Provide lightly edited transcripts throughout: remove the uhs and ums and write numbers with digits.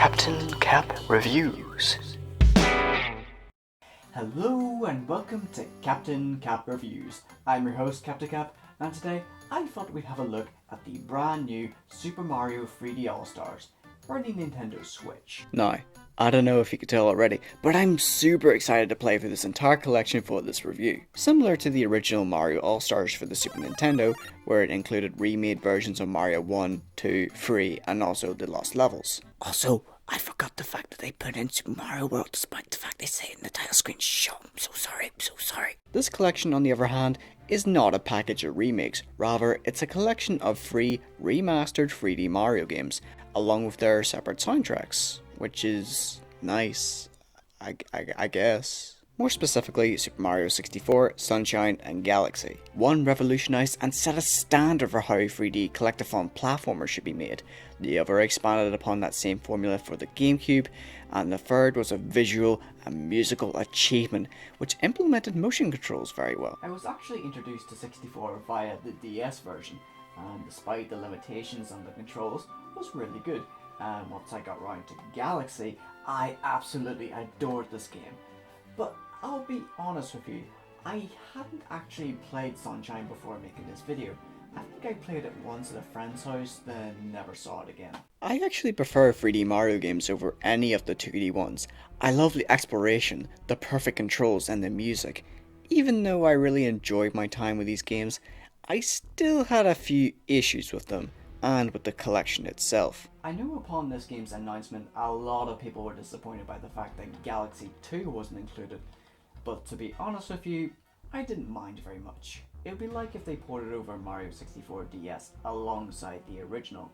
Captain Cap Reviews. Hello and welcome to Captain Cap Reviews. I'm your host Captain Cap, and today I thought we'd have a look at the brand new Super Mario 3D All-Stars for the Nintendo Switch. Now, I don't know if you could tell already, but I'm super excited to play through this entire collection for this review. Similar to the original Mario All-Stars for the Super Nintendo, where it included remade versions of Mario 1, 2, 3, and also the Lost Levels. Also, I forgot the fact that they put in Super Mario World despite the fact they say it in the title screen. Shut up, I'm so sorry. This collection, on the other hand, is not a package of remakes. Rather, it's a collection of free, remastered 3D Mario games, along with their separate soundtracks, which is nice, I guess. More specifically, Super Mario 64, Sunshine, and Galaxy. One revolutionised and set a standard for how 3D collectathon platformers should be made. The other expanded upon that same formula for the GameCube, and the third was a visual and musical achievement which implemented motion controls very well. I was actually introduced to 64 via the DS version, and despite the limitations on the controls, it was really good. And once I got round to Galaxy, I absolutely adored this game. But I'll be honest with you, I hadn't actually played Sunshine before making this video. I think I played it once at a friend's house, then never saw it again. I actually prefer 3D Mario games over any of the 2D ones. I love the exploration, the perfect controls, and the music. Even though I really enjoyed my time with these games, I still had a few issues with them, and with the collection itself. I know upon this game's announcement, a lot of people were disappointed by the fact that Galaxy 2 wasn't included, but to be honest with you, I didn't mind very much. It would be like if they ported over Mario 64 DS alongside the original.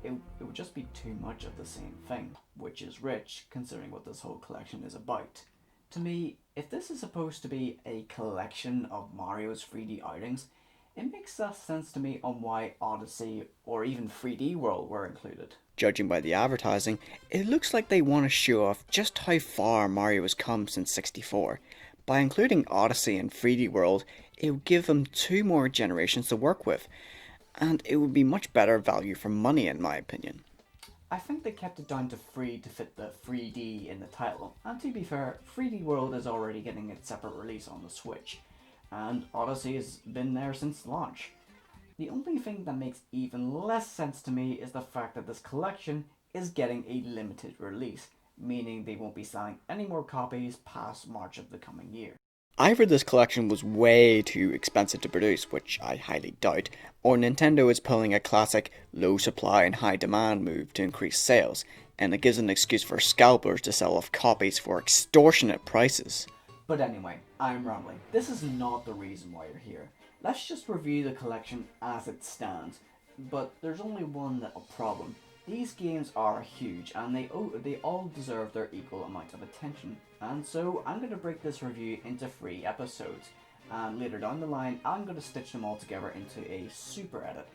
It would just be too much of the same thing, which is rich considering what this whole collection is about. To me, if this is supposed to be a collection of Mario's 3D outings, it makes less sense to me on why Odyssey or even 3D World were included. Judging by the advertising, it looks like they want to show off just how far Mario has come since 64. By including Odyssey and 3D World, it would give them 2 more generations to work with, and it would be much better value for money in my opinion. I think they kept it down to 3 to fit the 3D in the title, and to be fair, 3D World is already getting its separate release on the Switch, and Odyssey has been there since launch. The only thing that makes even less sense to me is the fact that this collection is getting a limited release, meaning they won't be selling any more copies past March of the coming year. Either this collection was way too expensive to produce, which I highly doubt, or Nintendo is pulling a classic low supply and high demand move to increase sales, and it gives an excuse for scalpers to sell off copies for extortionate prices. But anyway, I'm rambling. This is not the reason why you're here. Let's just review the collection as it stands. But there's only one little problem. These games are huge and they all deserve their equal amount of attention. And so I'm going to break this review into 3 episodes. And later down the line, I'm going to stitch them all together into a super edit.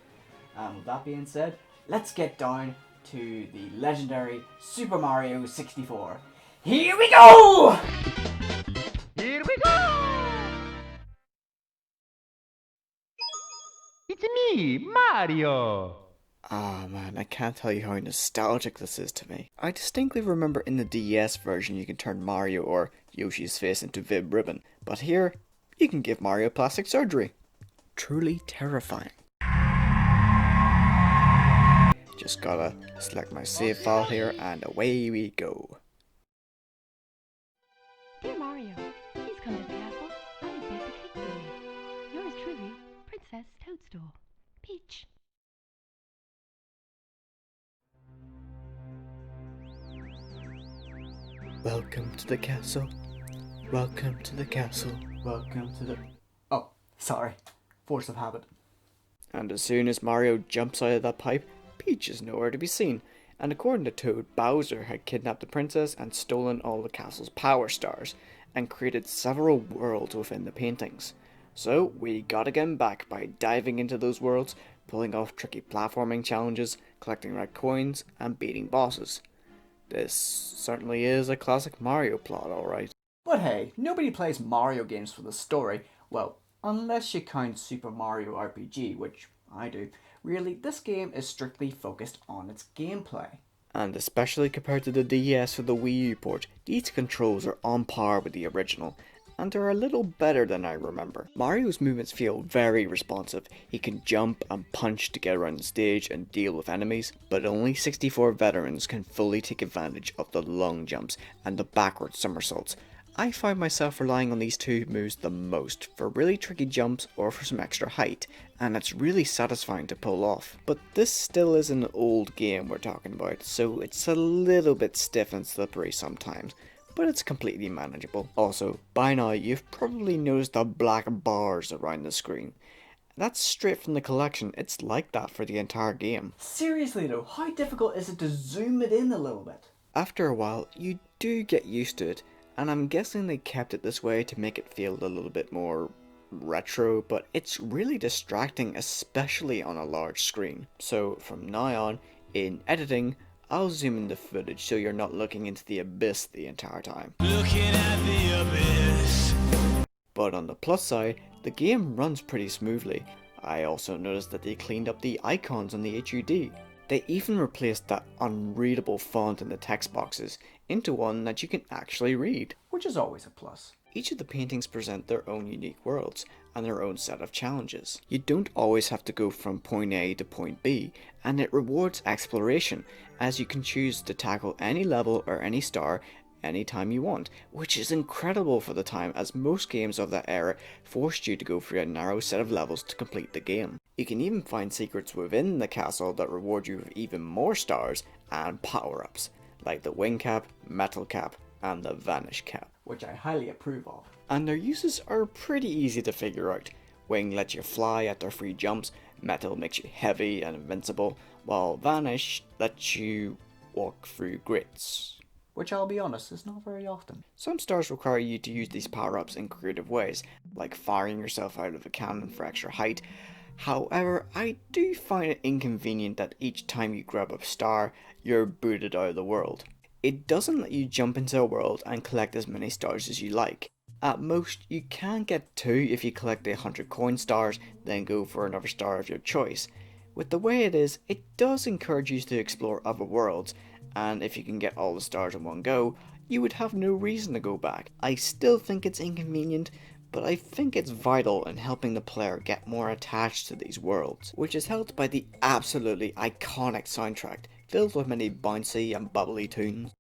And with that being said, let's get down to the legendary Super Mario 64. Here we go! Here we go! It's me, Mario! Ah man, I can't tell you how nostalgic this is to me. I distinctly remember in the DS version you can turn Mario or Yoshi's face into Vib Ribbon, but here, you can give Mario plastic surgery. Truly terrifying. Just gotta select my save file here and away we go. Dear Mario, please come to the castle. I have baked a cake for you. Yours truly, Princess Toadstool. Peach. Welcome to the castle. Welcome to the castle. Welcome to the... Oh, sorry. Force of habit. And as soon as Mario jumps out of that pipe, Peach is nowhere to be seen. And according to Toad, Bowser had kidnapped the princess and stolen all the castle's power stars, and created several worlds within the paintings. So we gotta get him back by diving into those worlds, pulling off tricky platforming challenges, collecting red coins, and beating bosses. This certainly is a classic Mario plot, alright. But hey, nobody plays Mario games for the story. Well, unless you count Super Mario RPG, which I do. Really, this game is strictly focused on its gameplay. And especially compared to the DS or the Wii U port, these controls are on par with the original, and are a little better than I remember. Mario's movements feel very responsive. He can jump and punch to get around the stage and deal with enemies, but only 64 veterans can fully take advantage of the long jumps and the backward somersaults. I find myself relying on these two moves the most for really tricky jumps or for some extra height, and it's really satisfying to pull off. But this still is an old game we're talking about, so it's a little bit stiff and slippery sometimes, but it's completely manageable. Also, by now you've probably noticed the black bars around the screen. That's straight from the collection. It's like that for the entire game. Seriously though, how difficult is it to zoom it in a little bit? After a while, you do get used to it, and I'm guessing they kept it this way to make it feel a little bit more retro, but it's really distracting, especially on a large screen. So from now on, in editing, I'll zoom in the footage so you're not looking into the abyss the entire time. Looking at the abyss. But on the plus side, the game runs pretty smoothly. I also noticed that they cleaned up the icons on the HUD. They even replaced that unreadable font in the text boxes into one that you can actually read. Which is always a plus. Each of the paintings present their own unique worlds and their own set of challenges. You don't always have to go from point A to point B, and it rewards exploration, as you can choose to tackle any level or any star anytime you want, which is incredible for the time, as most games of that era forced you to go through a narrow set of levels to complete the game. You can even find secrets within the castle that reward you with even more stars and power-ups, like the wing cap, metal cap, and the vanish cap, which I highly approve of. And their uses are pretty easy to figure out. Wing lets you fly after free jumps, metal makes you heavy and invincible, while vanish lets you walk through grids, which I'll be honest, is not very often. Some stars require you to use these power-ups in creative ways, like firing yourself out of a cannon for extra height. However, I do find it inconvenient that each time you grab a star, you're booted out of the world. It doesn't let you jump into a world and collect as many stars as you like. At most, you can get 2 if you collect 100 coin stars, then go for another star of your choice. With the way it is, it does encourage you to explore other worlds, and if you can get all the stars in one go, you would have no reason to go back. I still think it's inconvenient, but I think it's vital in helping the player get more attached to these worlds, which is helped by the absolutely iconic soundtrack, filled with many bouncy and bubbly tunes.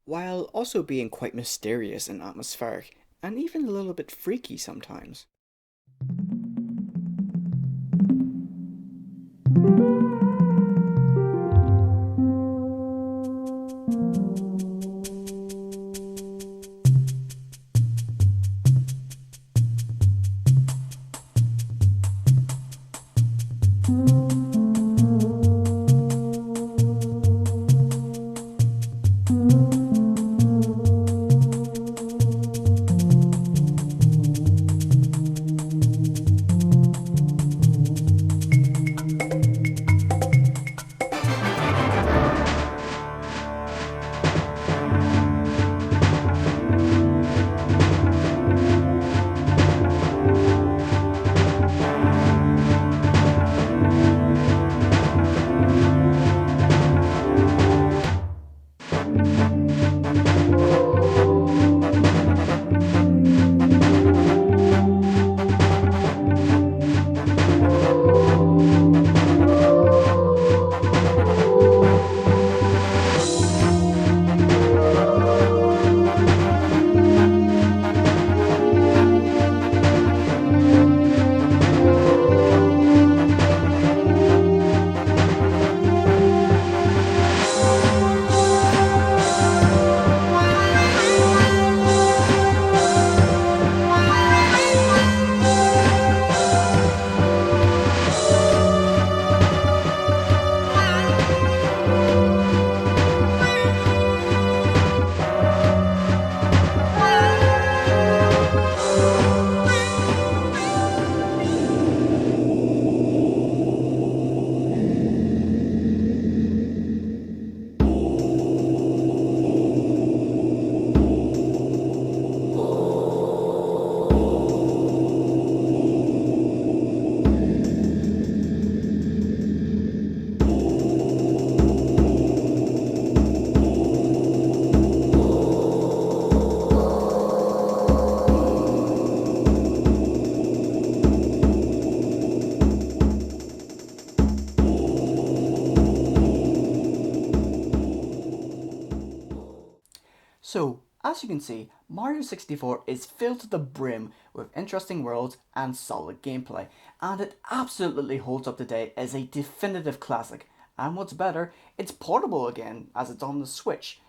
While also being quite mysterious and atmospheric, and even a little bit freaky sometimes. So, as you can see, Mario 64 is filled to the brim with interesting worlds and solid gameplay, and it absolutely holds up today as a definitive classic. And what's better, it's portable again as it's on the Switch.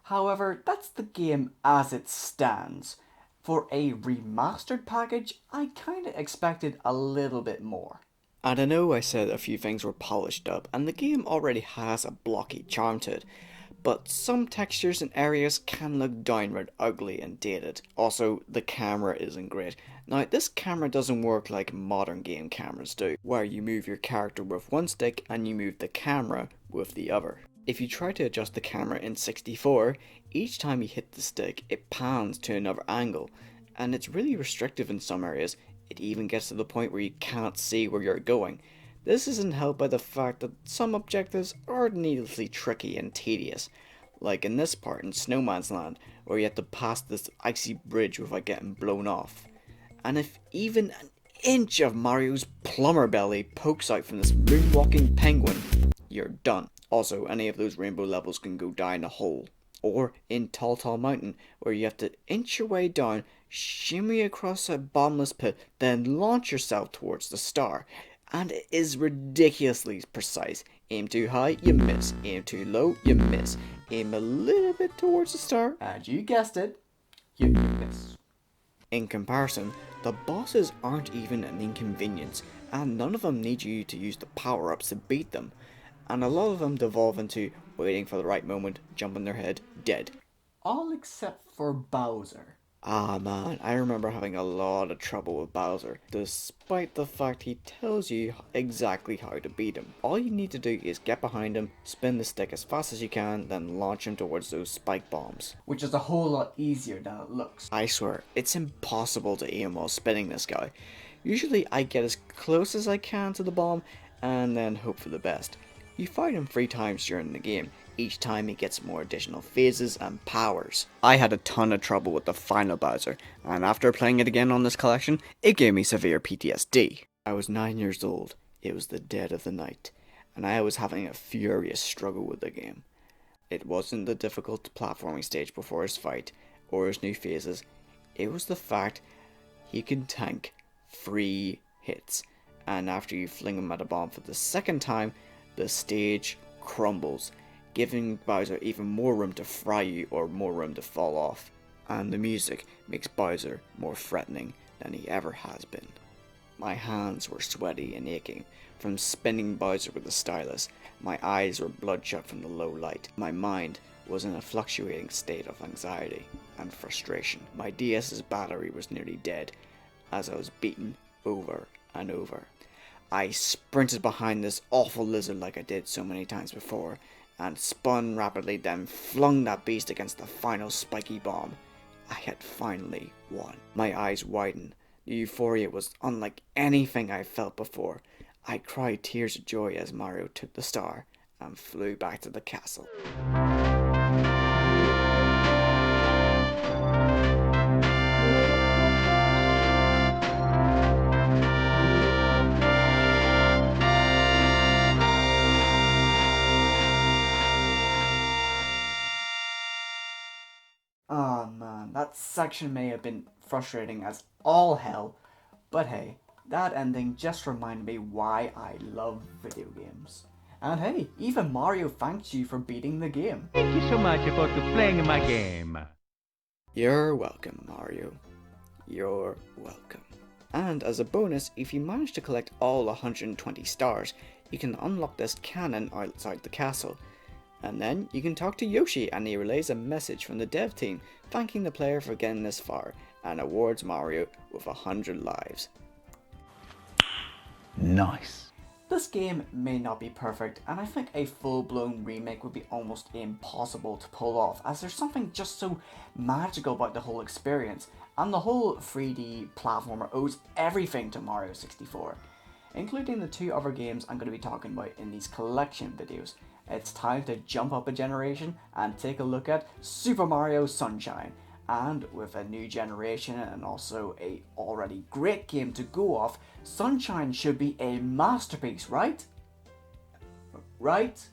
However, that's the game as it stands. For a remastered package, I kinda expected a little bit more. And I know I said a few things were polished up, and the game already has a blocky charm to it, but some textures and areas can look downright ugly and dated. Also, the camera isn't great. Now, this camera doesn't work like modern game cameras do, where you move your character with one stick and you move the camera with the other. If you try to adjust the camera in 64, each time you hit the stick, it pans to another angle, and it's really restrictive in some areas. It even gets to the point where you can't see where you're going. This isn't helped by the fact that some objectives are needlessly tricky and tedious, like in this part in Snowman's Land, where you have to pass this icy bridge without getting blown off. And if even an inch of Mario's plumber belly pokes out from this moonwalking penguin, you're done. Also, any of those rainbow levels can go down a hole. Or in Tall Tall Mountain, where you have to inch your way down, shimmy across a bottomless pit, then launch yourself towards the star. And it is ridiculously precise. Aim too high, you miss. Aim too low, you miss. Aim a little bit towards the star, And you guessed it, you miss. In comparison, the bosses aren't even an inconvenience, and none of them need you to use the power-ups to beat them. And a lot of them devolve into waiting for the right moment, jumping their head, dead. All except for Bowser. Ah man, I remember having a lot of trouble with Bowser, despite the fact he tells you exactly how to beat him. All you need to do is get behind him, spin the stick as fast as you can, then launch him towards those spike bombs. Which is a whole lot easier than it looks. I swear, it's impossible to aim while spinning this guy. Usually I get as close as I can to the bomb, and then hope for the best. You fight him 3 times during the game. Each time he gets more additional phases and powers. I had a ton of trouble with the final Bowser, and after playing it again on this collection, it gave me severe PTSD. I was 9 years old, it was the dead of the night, and I was having a furious struggle with the game. It wasn't the difficult platforming stage before his fight, or his new phases, it was the fact he could tank 3 hits, and after you fling him at a bomb for the second time, the stage crumbles, giving Bowser even more room to fry you or more room to fall off. And the music makes Bowser more threatening than he ever has been. My hands were sweaty and aching from spinning Bowser with the stylus. My eyes were bloodshot from the low light. My mind was in a fluctuating state of anxiety and frustration. My DS's battery was nearly dead as I was beaten over and over. I sprinted behind this awful lizard like I did so many times before, and spun rapidly, then flung that beast against the final spiky bomb. I had finally won. My eyes widened. The euphoria was unlike anything I felt before. I cried tears of joy as Mario took the star and flew back to the castle. Oh man, that section may have been frustrating as all hell, but hey, that ending just reminded me why I love video games. And hey, even Mario thanks you for beating the game. Thank you so much for playing my game. You're welcome, Mario. You're welcome. And as a bonus, if you manage to collect all 120 stars, you can unlock this cannon outside the castle. And then you can talk to Yoshi and he relays a message from the dev team thanking the player for getting this far and awards Mario with 100 lives. Nice. This game may not be perfect, and I think a full-blown remake would be almost impossible to pull off, as there's something just so magical about the whole experience, and the whole 3D platformer owes everything to Mario 64, including the 2 other games I'm going to be talking about in these collection videos. It's time to jump up a generation and take a look at Super Mario Sunshine. And with a new generation and also a already great game to go off, Sunshine should be a masterpiece, right? Right?